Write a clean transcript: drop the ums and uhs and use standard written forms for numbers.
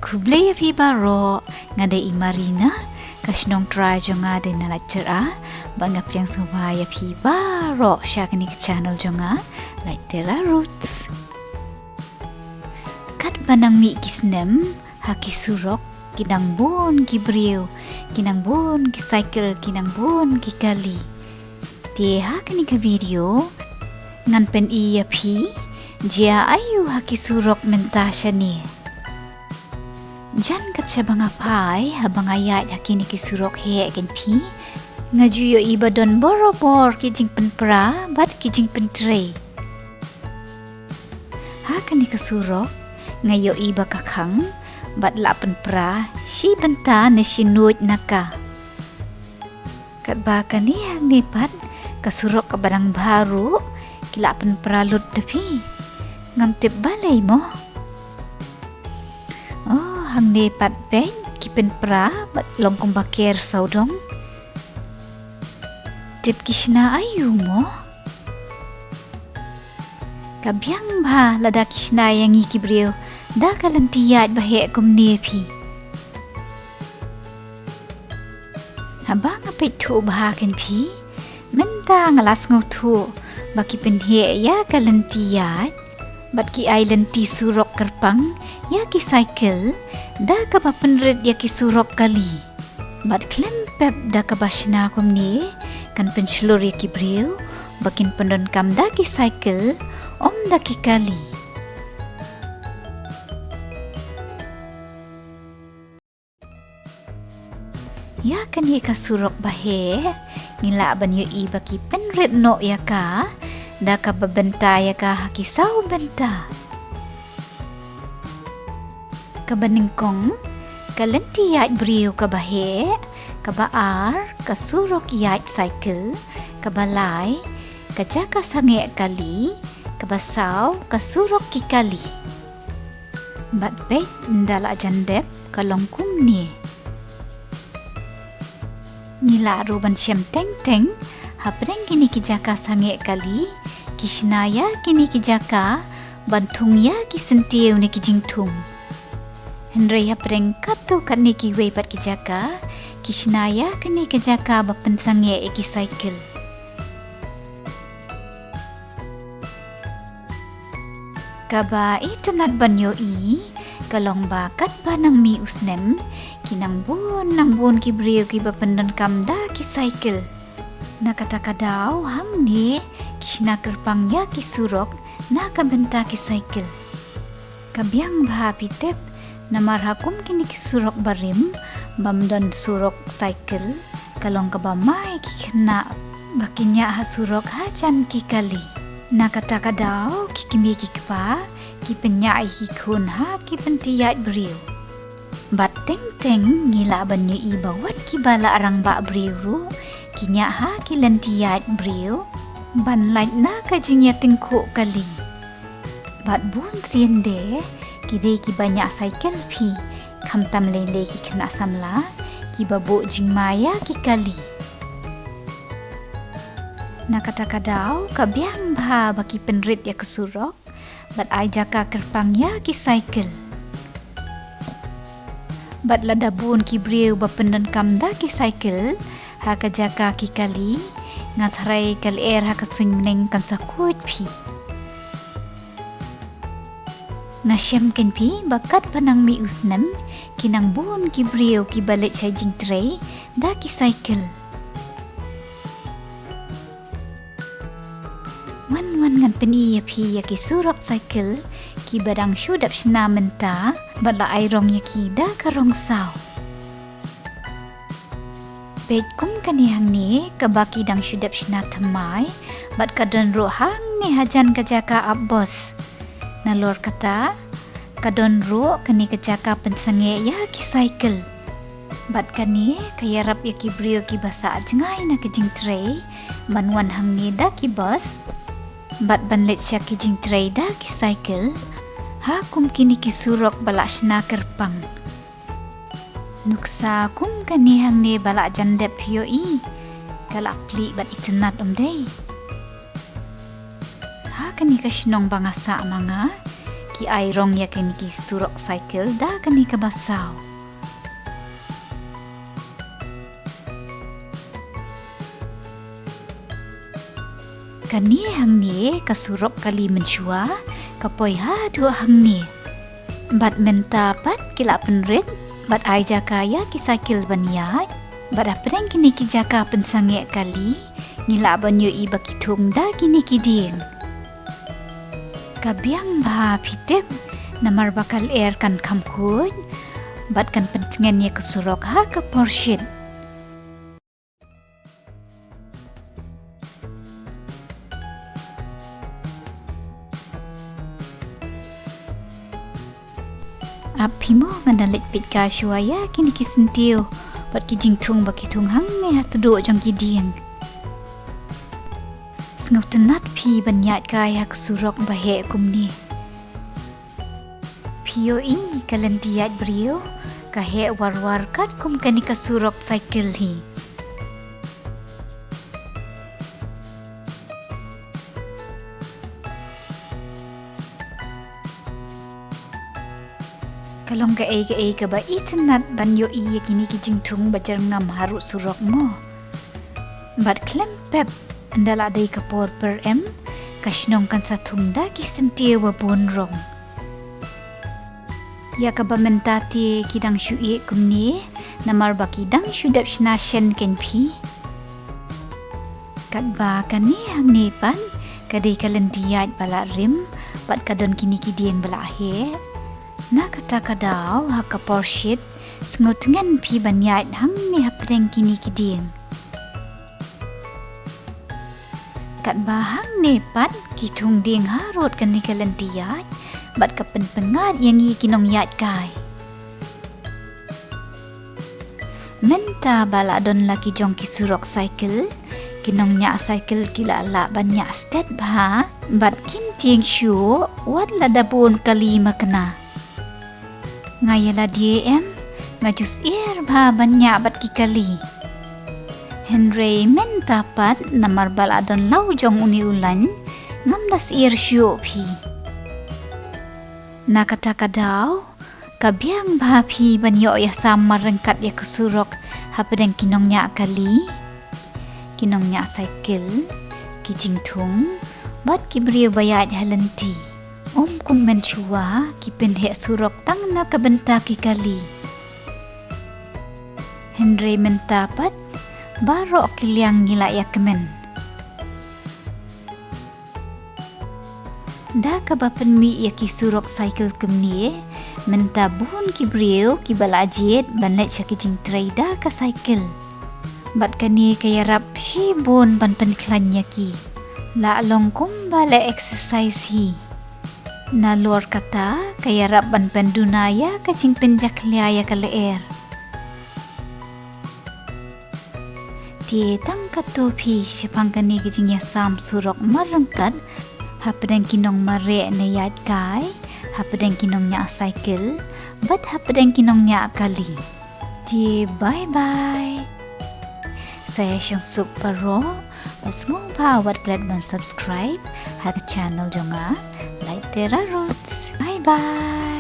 Kublai api baro ngade Marina kasnong try jo ngade na lecture banga priang subaya api baro syakni channel jo nga lecture roots kat banang mi kisnem haki surok kinang bun ki brio kinang bun ki cycle kinang bun ki kali ti hakni ka video ngan pen i api jia ayu haki surok mentasya ni jan kat siya banga pai habang ayat hakini ki surok he ken pi ngajuyo iba don borobor ki jing penpra bat ki jing pentre hakani ka surok ngayo iba kakang bat la penpra si benta na sinuit naka kat baka ni hang nipat ka surok ka barang baru kila penpra lut tepi ngam tip balai mo hang nepat ben kipen pra bat longkong bakir saudong tip kishna ayu mo kabyang ba lada kishna yang ikibriyo da kalantiyat bahe kum nepi habang apit tu bahaken pi menta ngalas ngutu baki penhe ya kalantiyat bat ki island ti surok kerpang ya ki cycle da ka ba penred ya ki surok kali bat klempep da ka ba shna kum ni kan penslur ya ki bril bakin pendon kam da ki cycle om da ki kali ya kan ye ka surok bahe ngila ban yo i baki penred no ya ka da ka ba benta ya ka haki sau benta kabaningkong kalenti yat brio kabahe kabaar kasurok yat cycle kabalay kajaka sange kali kabasaw kasurok kikali batbet ndala jandep kalongkung ni nilaro ban syem teng teng hapreng kini kijaka sange kali kishnaya kini kijaka bantung ya kisentieu ni kijingtung Henry hapreng kato kat ni ki wei pat kijaka kishnaya kini kijaka bapen sange eki cycle kaba itanat banyo i kalong bakat banang mi usnem kinang bun ki brio ki bapendan kamda ki cycle nakata daw hang ni kishna kerpang ya ki surok na kabenta ki cycle kabyang bahapitep namar hakum kini ki surok barim bamdan surok cycle kalong ka bamai ki kena bakinya ha surok ha chan ki kali nakata daw ki kimi ki kpa ki penyai ki kun ha ki pentiyat brio bat teng teng ngila banyo ibawat ki bala arang ba brio ru kinya ha ki lentiyat brio ban lait na ka jingya tingku kali bat bun siende kide ki banyak cycle pi khamtam lele ki kena samla ki babu jingmaya ki kali nakata kadaw kabyang bha baki penrit ya kesurok bat ai jaka kerpang ya ki cycle bat ladabun ki breu bapendan kamda ki cycle ha ka jaka ki kali ngatrai kal air ha ka swing neng kan sakut pi nasyam ken pi bakat panang mi usnem kinang bun ki brio ki balet charging tray da ki cycle wan ngan peni ya pi ya ki surok cycle ki badang syudap shna menta bala airong ya ki da karong saw bet kum kanihang ni kabaki dang syudap shna thamai bat kadon ro hang ni hajan kajaka abbos nalor kata kadon ro kani kejaka pensange ya ki cycle bat kani kayarap ya ki brio ki basa jengai na kijing tray banwan hang ni da ki bus bat banlet sya kijing tray da ki cycle ha kum kini ki surok bala shna kerpang nuksa kum kani hang ni bala jandep yo i kala pli bat icenat dei ha kani ka shnong bangasa manga ki airong ya kini ki surok cycle da kani kabasau. Kani hang ni kasurok kali mensyua kapoi ha dua hang ni. Bat menta pat kila penrit bat ai jaka ya ki cycle banyai. Bat apreng kini ki jaka pensange kali ngila banyo i bakitung da kini ki ding. Kabiang bah pitip namar bakal air kan kamkud bat kan pencengen ya kesurok ha ke porshit. Apimo ngandalit pit ka syuaya kini ki sentiu bat ki jingtung bakitung hang ne hatu do jong ki ding. Sengau tenat pi banyat kaya kesurok bahe kumni. Pio i kalentiat brio kahe war-war kat kum kani kesurok cycle hi. Kalong ka ba itanat banyo iya kini ki jingtung bajar ngam haruk surok mo. Bat klempep andala day kapor per kasnong kan sa tungda ki sentia wa bonrong. Ya ka ba mentati kidang syui kumni namar ba kidang syudap shnashen kenpi. Kat ba kani hang nepan kadai kalentiat bala rim bat kadon kini kidieng bala he. Na kata kadau ha kapor shit sengut ngan pi banyat hang ni hapreng kini kidieng. Kat bahang nepat kitung ding harut kan ni kalentiat bat kapen pengat yang i kinong yat kai. Menta bala don laki jong ki surok cycle kinong nya cycle kila la banyak stet bah bat kim tieng shu wat la dabun kali makna. Ngayala DM ngajus ir bah banyak bat ki kali. Henry menta pat namar baladon lau jong uni ulan ngamdas ir syuk pi. Na kata kadau kabiang bah pi banyo ya samar rengkat ya kesurok hapadang kinong nya kali. Kinong nya cycle ki jingtung bat ki brio bayat halenti. Kum menchua ki penhe surok tang na kabenta ki kali. Henry menta pat baro kiliang ngila ya kemen. Da kabapen mi ya ki surok cycle kemni menta bun ki brio ki balajit banet syaki jing traida ka cycle. Bat kani kaya rap shi bun ban penklan ki. La long kum bala exercise hi. Na luar kata kaya rap ban pendunaya ka jing penjak liaya ka leer. Ti tang katopi syapang kani kijing ya sam surok marangkat hapadang kinong mare na yat kai hapadang kinong nya cycle bat hapadang kinong nya kali. Ti bye bye. Saya Syong Suk Paro pas ngumpa wat glad ban subscribe ha channel jonga like Terra Roots. Bye bye.